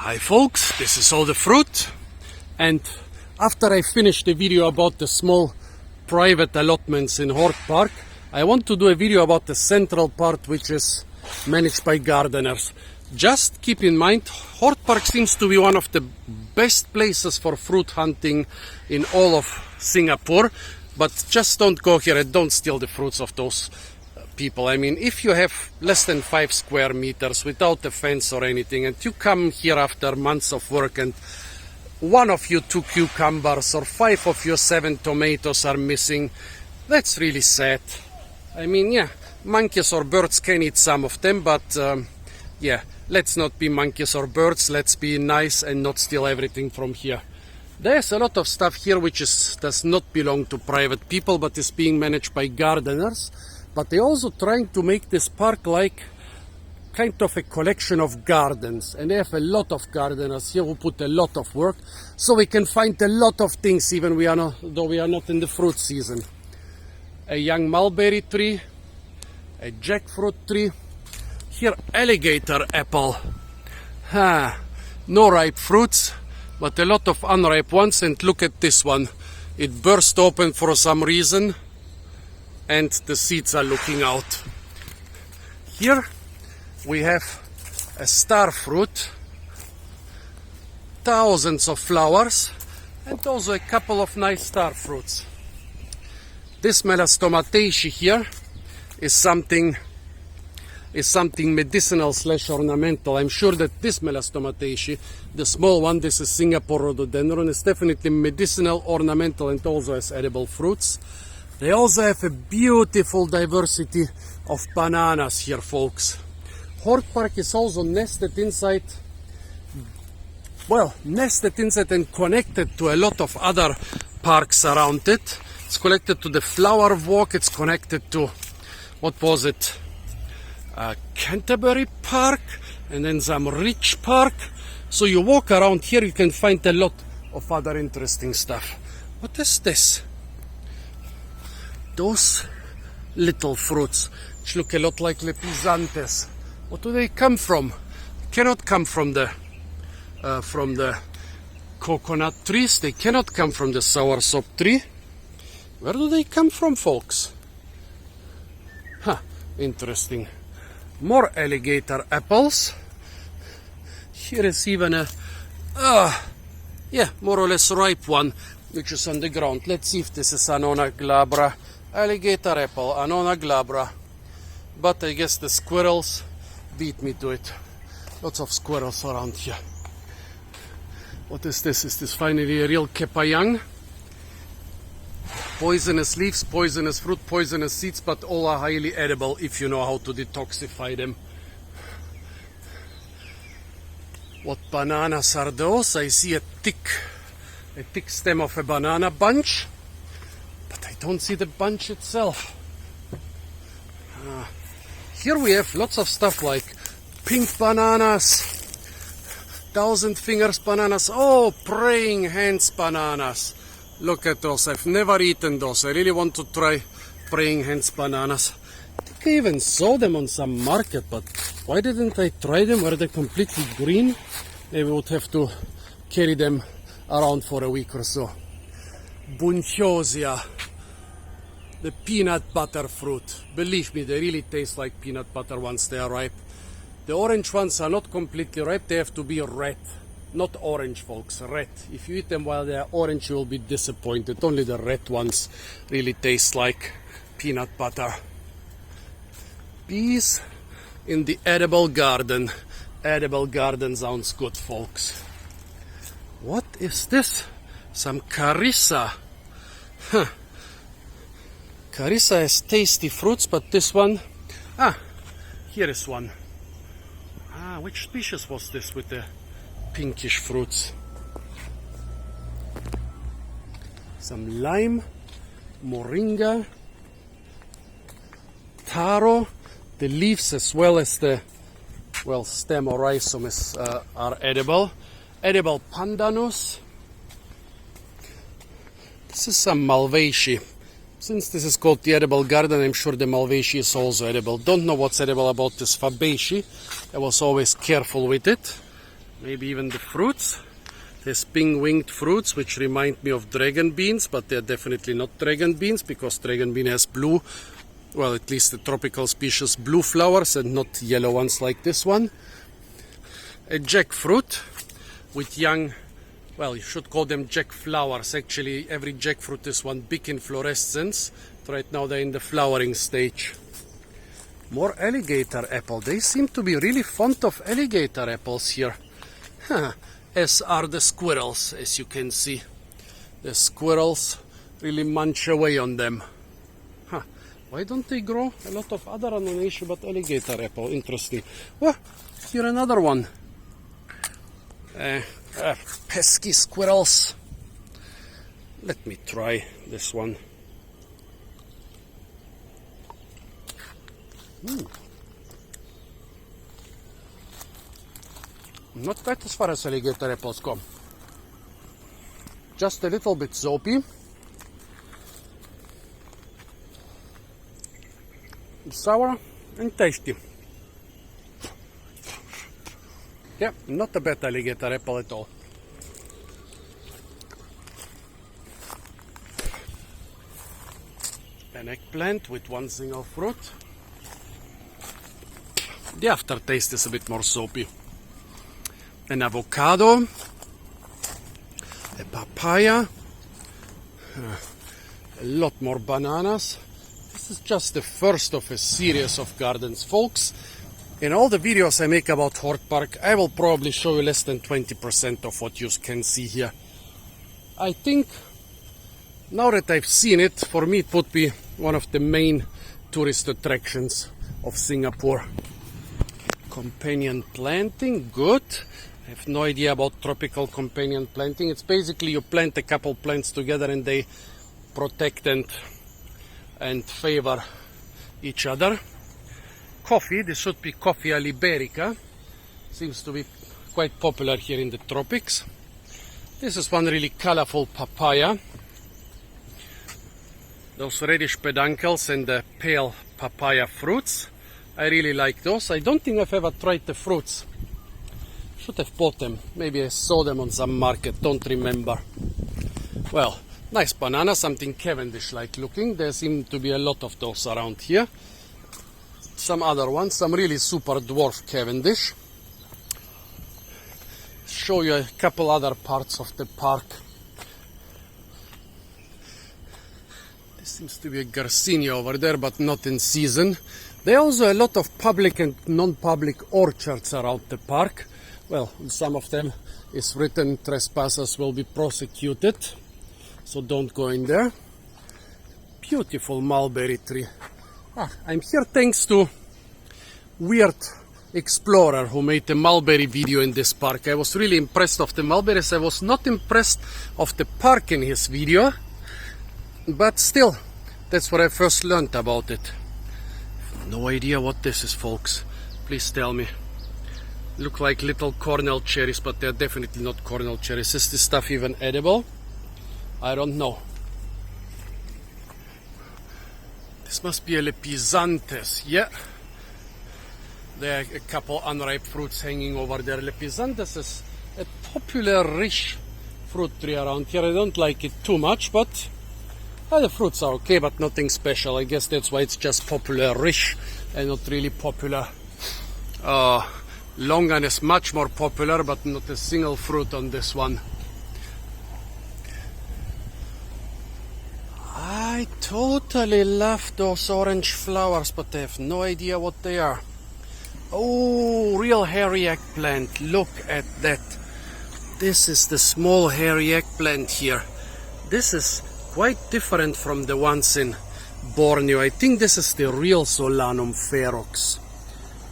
Hi folks, this is all the fruit, and after I finish the video about the small private allotments in Hort Park, I want to do a video about the central part, which is managed by gardeners. Just keep in mind, Hort Park seems to be one of the best places for fruit hunting in all of Singapore, but just don't go here and don't steal the fruits of those people. I mean, if you have less than 5 square meters without a fence or anything, and you come here after months of work and one of you 2 cucumbers or 5 of your 7 tomatoes are missing, that's really sad. I mean, yeah, monkeys or birds can eat some of them, but yeah, let's not be monkeys or birds. Let's be nice and not steal everything from here. There's a lot of stuff here which does not belong to private people, but is being managed by gardeners. But they're also trying to make this park like kind of a collection of gardens. And they have a lot of gardeners here who put a lot of work, so we can find a lot of things even though we are not in the fruit season. A young mulberry tree, a jackfruit tree. Here, alligator apple. No ripe fruits, but a lot of unripe ones. And look at this one. It burst open for some reason, and the seeds are looking out. Here we have a star fruit, thousands of flowers, and also a couple of nice star fruits. This melastomatacea here is something medicinal / ornamental. I'm sure that this melastomatacea, the small one, this is Singapore rhododendron, is definitely medicinal, ornamental, and also has edible fruits. They also have a beautiful diversity of bananas here, folks. Hort Park is also nested inside and connected to a lot of other parks around it. It's connected to the Flower Walk, it's connected to, what was it, Canterbury Park, and then some Rich Park. So you walk around here, you can find a lot of other interesting stuff. What is this? Those little fruits, which look a lot like lepizantes. What do they come from? Cannot come from the coconut trees. They cannot come from the soursop tree. Where do they come from, folks? Interesting. More alligator apples. Here is even a, more or less ripe one, which is on the ground. Let's see if this is Annona glabra. Alligator apple, Annona glabra. But I guess the squirrels beat me to it. Lots of squirrels around here. What is this? Is this finally a real kepayang? Poisonous leaves, poisonous fruit, poisonous seeds, but all are highly edible if you know how to detoxify them. What bananas are those? I see a thick stem of a banana bunch, but I don't see the bunch itself. Here we have lots of stuff like pink bananas, 1,000 fingers bananas, praying hands bananas. Look at those. I've never eaten those. I really want to try praying hands bananas. I think I even saw them on some market, but why didn't I try them? Were they completely green? Maybe we would have to carry them around for a week or so. Bunchosia, the peanut butter fruit. Believe me, they really taste like peanut butter once they are ripe. The orange ones are not completely ripe. They have to be red. Not orange, folks, red. If you eat them while they are orange, you will be disappointed. Only the red ones really taste like peanut butter. Peas in the edible garden. Edible garden sounds good, folks. What is this? Some carissa. Carissa has tasty fruits, but this one... here is one. Which species was this with the pinkish fruits? Some lime, moringa, taro. The leaves as well as the stem or rhizome are edible. Edible pandanus. This is some malvaceae. Since this is called the edible garden, I'm sure the malvaceae is also edible. Don't know what's edible about this fabaceae. I was always careful with it. Maybe even the fruits. There's pink-winged fruits, which remind me of dragon beans, but they're definitely not dragon beans, because dragon bean has blue, well, at least the tropical species, blue flowers and not yellow ones like this one. A jackfruit with young, well, you should call them jack flowers. Actually, every jackfruit is one big inflorescence. Right now they're in the flowering stage. More alligator apple. They seem to be really fond of alligator apples here. As are the squirrels, as you can see. The squirrels really munch away on them. Why don't they grow a lot of other anonation but alligator apple? Interesting. Oh, here another one. Pesky squirrels. Let me try this one. Not bad as far as alligator apples go. Just a little bit soapy. Sour and tasty. Yeah, not a bad alligator apple at all. An eggplant with one single fruit. The aftertaste is a bit more soapy. An avocado, a papaya, a lot more bananas. This is just the first of a series of gardens, folks. In all the videos I make about Hort Park, I will probably show you less than 20% of what you can see here. I think, now that I've seen it, for me it would be one of the main tourist attractions of Singapore. Companion planting, good. I have no idea about tropical companion planting. It's basically you plant a couple plants together and they protect and favor each other. Coffee, this should be Coffea liberica. Seems to be quite popular here in the tropics. This is one really colorful papaya. Those reddish peduncles and the pale papaya fruits. I really like those. I don't think I've ever tried the fruits. Should have bought them. Maybe I saw them on some market. Don't remember. Well, nice banana, something Cavendish-like looking. There seem to be a lot of those around here. Some other ones, some really super dwarf Cavendish. Show you a couple other parts of the park. There seems to be a Garcinia over there, but not in season. There are also a lot of public and non-public orchards around the park. Well, on some of them is written trespassers will be prosecuted, so don't go in there. Beautiful mulberry tree. I'm here thanks to Weird Explorer who made a mulberry video in this park. I was really impressed of the mulberries. I was not impressed of the park in his video, but still, that's what I first learned about it. No idea what this is, folks. Please tell me. Look like little cornel cherries, but they're definitely not cornel cherries. Is this stuff even edible? I don't know. This must be a Lepizantes, yeah. There are a couple unripe fruits hanging over there. Lepizantes is a popular rich fruit tree around here. I don't like it too much, but the fruits are okay, but nothing special. I guess that's why it's just popular rich and not really popular. Longan is much more popular, but not a single fruit on this one. I totally love those orange flowers, but I have no idea what they are. Oh, real hairy eggplant. Look at that. This is the small hairy eggplant here. This is quite different from the ones in Borneo. I think this is the real Solanum ferox.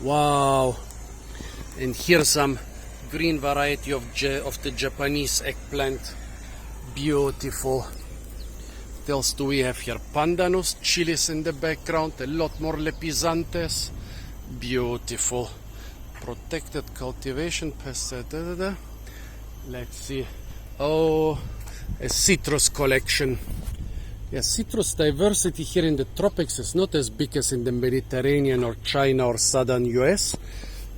Wow. And here's some green variety of the Japanese eggplant. Beautiful. What else do we have here? Pandanus, chilies in the background, a lot more Lepizantes. Beautiful. Protected cultivation, pesticide. Let's see. Oh, a citrus collection. Yeah, citrus diversity here in the tropics is not as big as in the Mediterranean or China or southern US.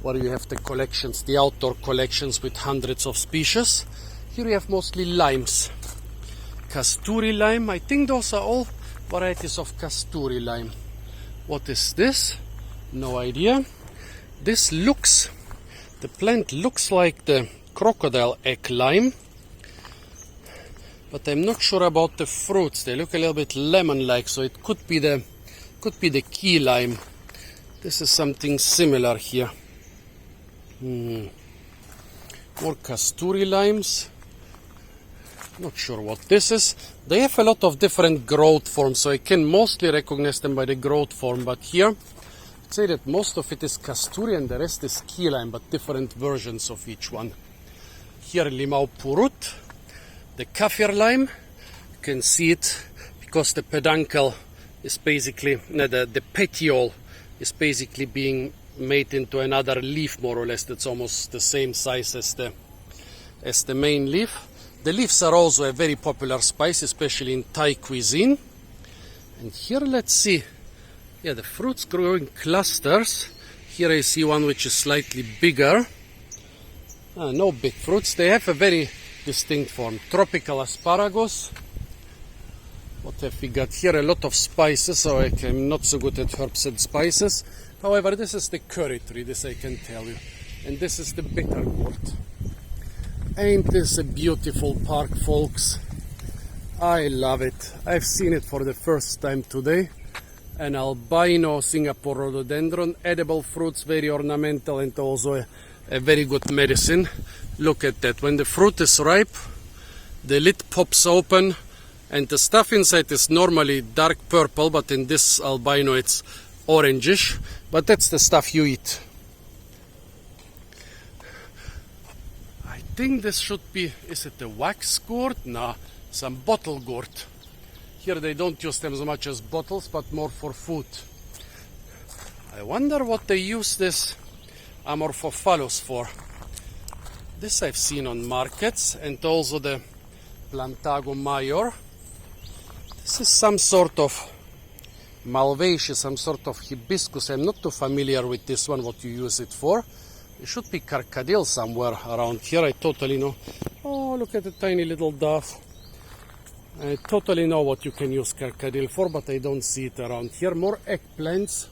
where you have the collections, the outdoor collections with hundreds of species. Here you have mostly limes. Kasturi lime, I think those are all varieties of kasturi lime. What is this? No idea. This looks, the plant looks like the crocodile egg lime, but I'm not sure about the fruits. They look a little bit lemon-like, so it could be the key lime. This is something similar here. More kasturi limes. Not sure what this is. They have a lot of different growth forms, so I can mostly recognize them by the growth form. But here, I'd say that most of it is kasturi and the rest is key lime, but different versions of each one. Here, limau purut, the kaffir lime. You can see it because the peduncle is basically, the petiole is basically being made into another leaf, more or less. That's almost the same size as the main leaf. The leaves are also a very popular spice, especially in Thai cuisine. And here, let's see. Yeah, the fruits grow in clusters. Here I see one which is slightly bigger. No big fruits. They have a very distinct form. Tropical asparagus. What have we got here? A lot of spices, so I'm not so good at herbs and spices. However, this is the curry tree, this I can tell you. And this is the bitter gourd. Ain't this a beautiful park, folks? I love it. I've seen it for the first time today. An albino Singapore rhododendron, edible fruits, very ornamental, and also a very good medicine. Look at that. When the fruit is ripe, the lid pops open, and the stuff inside is normally dark purple, but in this albino it's orangish. But that's the stuff you eat. I think this should be, is it a wax gourd? No, some bottle gourd. Here they don't use them so much as bottles, but more for food. I wonder what they use this Amorphophallus for. This I've seen on markets, and also the Plantago major. This is some sort of malvaceous, some sort of hibiscus. I'm not too familiar with this one, what you use it for. It should be carcadil somewhere around here. I totally know. Oh, look at the tiny little dove. I totally know what you can use carcadil for, but I don't see it around here. More eggplants.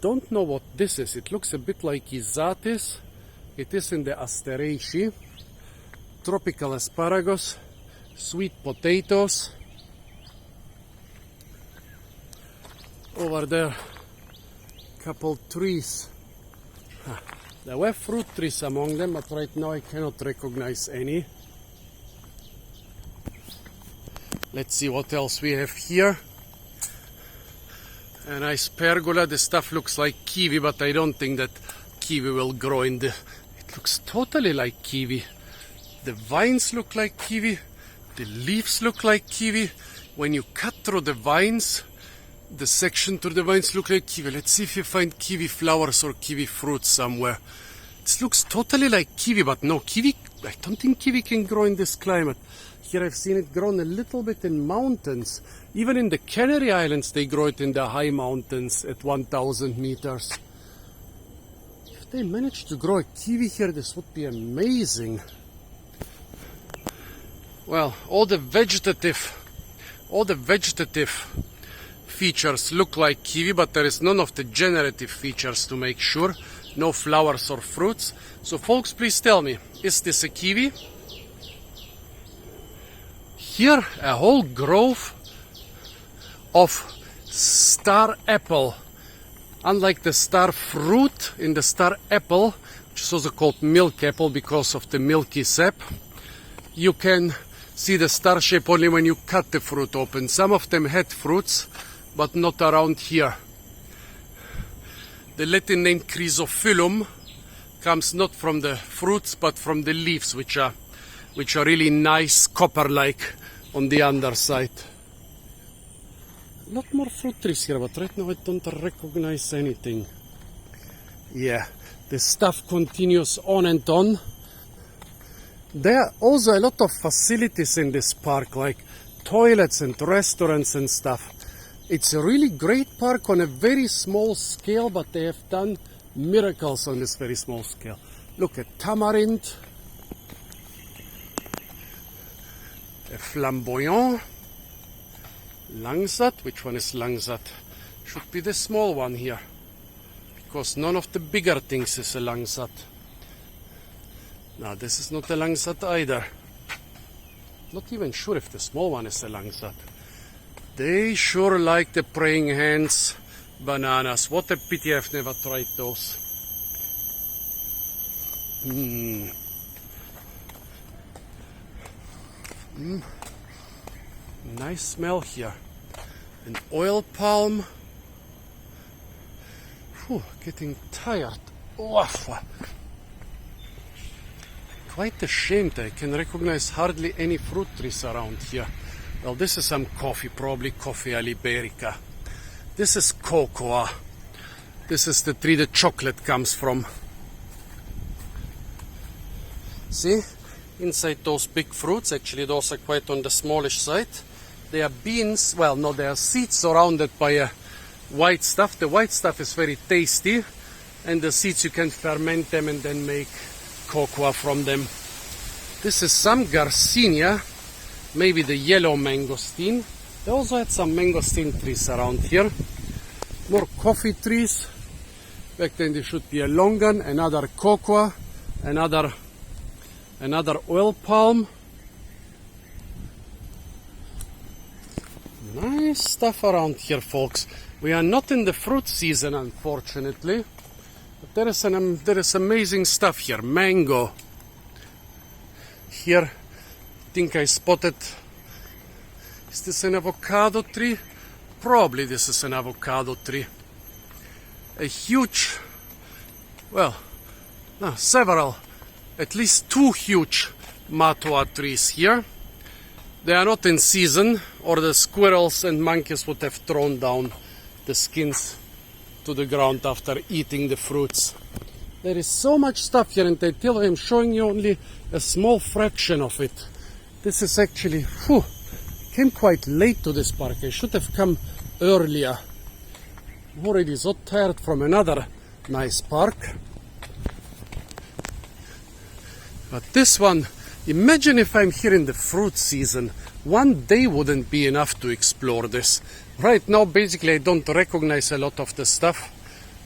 Don't know what this is. It looks a bit like Isatis. It is in the Asteraceae. Tropical asparagus. Sweet potatoes. Over there, couple trees. There were fruit trees among them, but right now I cannot recognize any. Let's see what else we have here. A nice pergola. The stuff looks like kiwi, but I don't think that kiwi will grow in the... It looks totally like kiwi. The vines look like kiwi. The leaves look like kiwi. When you cut through the vines, the section through the vines look like kiwi. Let's see if you find kiwi flowers or kiwi fruits somewhere. This looks totally like kiwi, but no, kiwi, I don't think kiwi can grow in this climate. Here I've seen it grown a little bit in mountains. Even in the Canary Islands, they grow it in the high mountains at 1,000 meters. If they manage to grow a kiwi here, this would be amazing. Well, all the vegetative features look like kiwi, but there is none of the generative features to make sure. No flowers or fruits. So folks, please tell me, is this a kiwi? Here, a whole grove of star apple. Unlike the star fruit, in the star apple, which is also called milk apple because of the milky sap, you can see the star shape only when you cut the fruit open. Some of them had fruits, but not around here. The Latin name Chrysophilum comes not from the fruits, but from the leaves, which are really nice, copper-like on the underside. A lot more fruit trees here, but right now I don't recognize anything. Yeah, the stuff continues on and on. There are also a lot of facilities in this park, like toilets and restaurants and stuff. It's a really great park on a very small scale, but they have done miracles on this very small scale. Look at tamarind, a flamboyant, langsat. Which one is langsat? Should be the small one here, because none of the bigger things is a langsat. Now this is not a langsat either. Not even sure if the small one is a langsat. They sure like the praying hands bananas. What a pity I've never tried those. Nice smell here. An oil palm. Whew, getting tired. Quite ashamed. I can recognize hardly any fruit trees around here. Well, this is some coffee, probably Coffea liberica. This is cocoa. This is the tree the chocolate comes from. See? Inside those big fruits, actually those are quite on the smallish side. They are beans, well no, they are seeds surrounded by a white stuff. The white stuff is very tasty, and the seeds you can ferment them and then make cocoa from them. This is some Garcinia, maybe the yellow mangosteen. They also had some mangosteen trees around here. More coffee trees. Back then there should be a longan, another cocoa, another oil palm. Nice stuff around here, folks. We are not in the fruit season, unfortunately. But there is amazing stuff here. Mango. Here, I think I spotted. Is this an avocado tree? Probably this is an avocado tree. A huge, well, no, several, at least 2 huge matua trees here. They are not in season, or the squirrels and monkeys would have thrown down the skins to the ground after eating the fruits. There is so much stuff here, and I tell you, I'm showing you only a small fraction of it. This is actually, came quite late to this park. I should have come earlier. I'm already so tired from another nice park. But this one, imagine if I'm here in the fruit season. One day wouldn't be enough to explore this. Right now, basically, I don't recognize a lot of the stuff.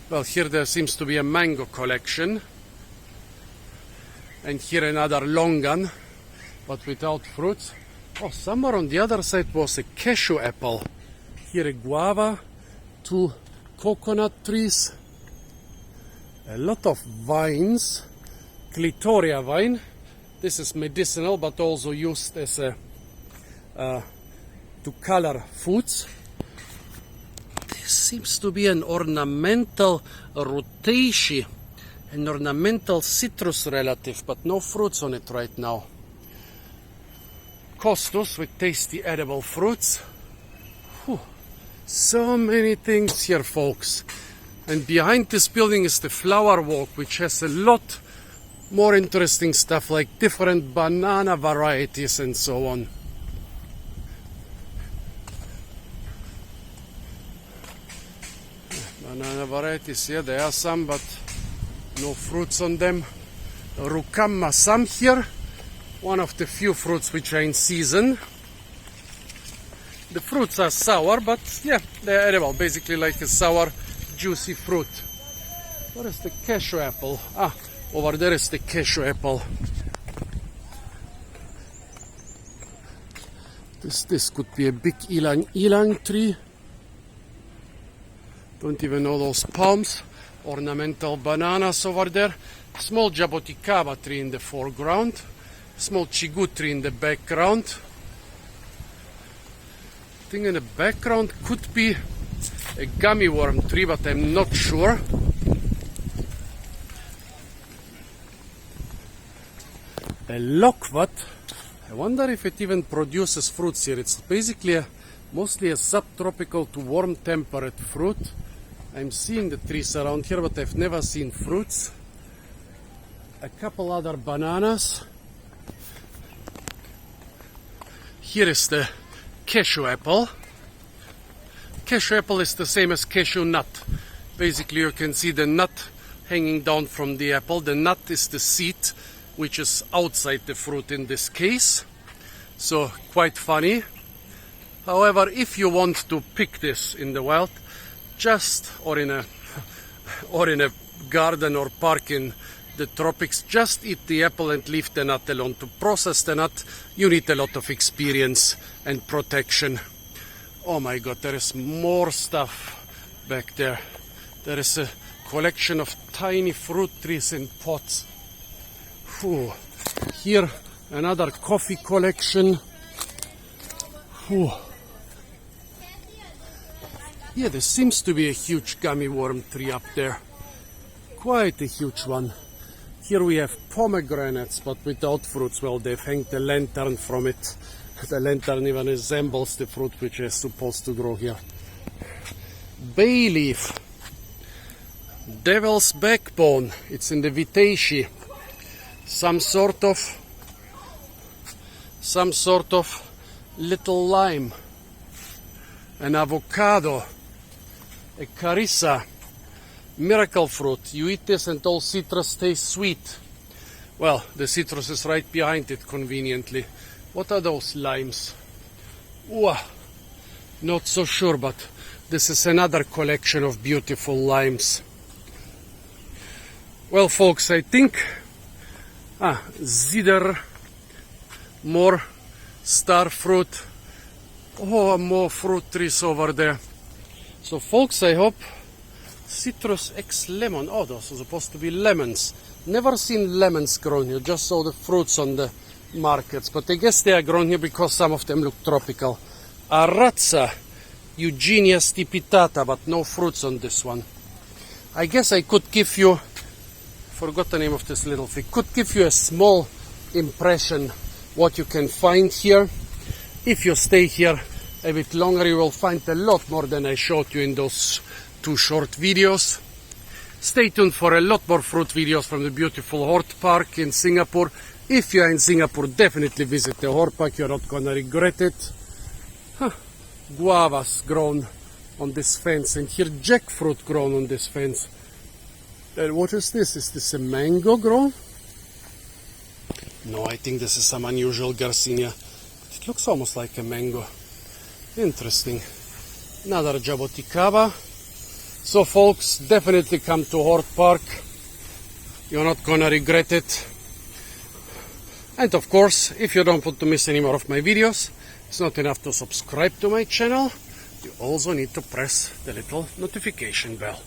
Well, here there seems to be a mango collection. And here another longan, but without fruits. Oh, somewhere on the other side was a cashew apple. Here a guava, 2 coconut trees, a lot of vines, clitoria vine. This is medicinal, but also used as a to color foods. This seems to be an ornamental rutaceae, an ornamental citrus relative, but no fruits on it right now. Costus with tasty edible fruits. So many things here, folks. And behind this building is the flower walk, which has a lot more interesting stuff like different banana varieties and so on. Banana varieties, yeah, there are some, but no fruits on them. Rucama, some here. One of the few fruits which are in season. The fruits are sour, but yeah, they're edible. Basically like a sour, juicy fruit. Where is the cashew apple? Ah, over there is the cashew apple. This could be a big ilang tree. Don't even know those palms. Ornamental bananas over there. Small jaboticaba tree in the foreground. Small chigu tree in the background. I think in the background could be a gummy worm tree, but I'm not sure. A loquat. I wonder if it even produces fruits here. It's basically mostly a subtropical to warm temperate fruit. I'm seeing the trees around here, but I've never seen fruits. A couple other bananas. Here is the cashew apple. Cashew apple is the same as cashew nut. Basically you can see the nut hanging down from the apple. The nut is the seed, which is outside the fruit in this case. So quite funny. However, if you want to pick this in the wild, or in a garden or park in the tropics, just eat the apple and leave the nut alone. To process the nut, you need a lot of experience and protection. Oh my god, there is more stuff back there. There is a collection of tiny fruit trees in pots. Whew. Here, another coffee collection. Whew. Yeah, there seems to be a huge gummy worm tree up there. Quite a huge one. Here we have pomegranates, but without fruits. Well, they've hanged a lantern from it. The lantern even resembles the fruit which is supposed to grow here. Bay leaf. Devil's backbone. It's in the Vitaceae. Some sort of little lime. An avocado. A carissa. Miracle fruit. You eat this and all citrus tastes sweet. Well, the citrus is right behind it conveniently. What are those limes? Ooh, not so sure, but this is another collection of beautiful limes. Well, folks, I think zither, more star fruit. Oh, more fruit trees over there. So, folks, I hope citrus X lemon. Oh, those are supposed to be lemons. Never seen lemons grown here, just saw the fruits on the markets. But I guess they are grown here because some of them look tropical. Arazza, Eugenia stipitata, but no fruits on this one. I guess I could give you, forgot the name of this little thing, could give you a small impression what you can find here. If you stay here a bit longer, you will find a lot more than I showed you in those 2 short videos. Stay tuned for a lot more fruit videos from the beautiful Hort Park in Singapore. If you are in Singapore, definitely visit the Hort Park. You're not gonna regret it. Guavas grown on this fence, and here jackfruit grown on this fence. And what is this? Is this a mango grown? No, I think this is some unusual Garcinia. It looks almost like a mango. Interesting. Another jaboticaba. So, folks, definitely come to Hort Park. You're not gonna regret it. And of course, if you don't want to miss any more of my videos, it's not enough to subscribe to my channel. You also need to press the little notification bell.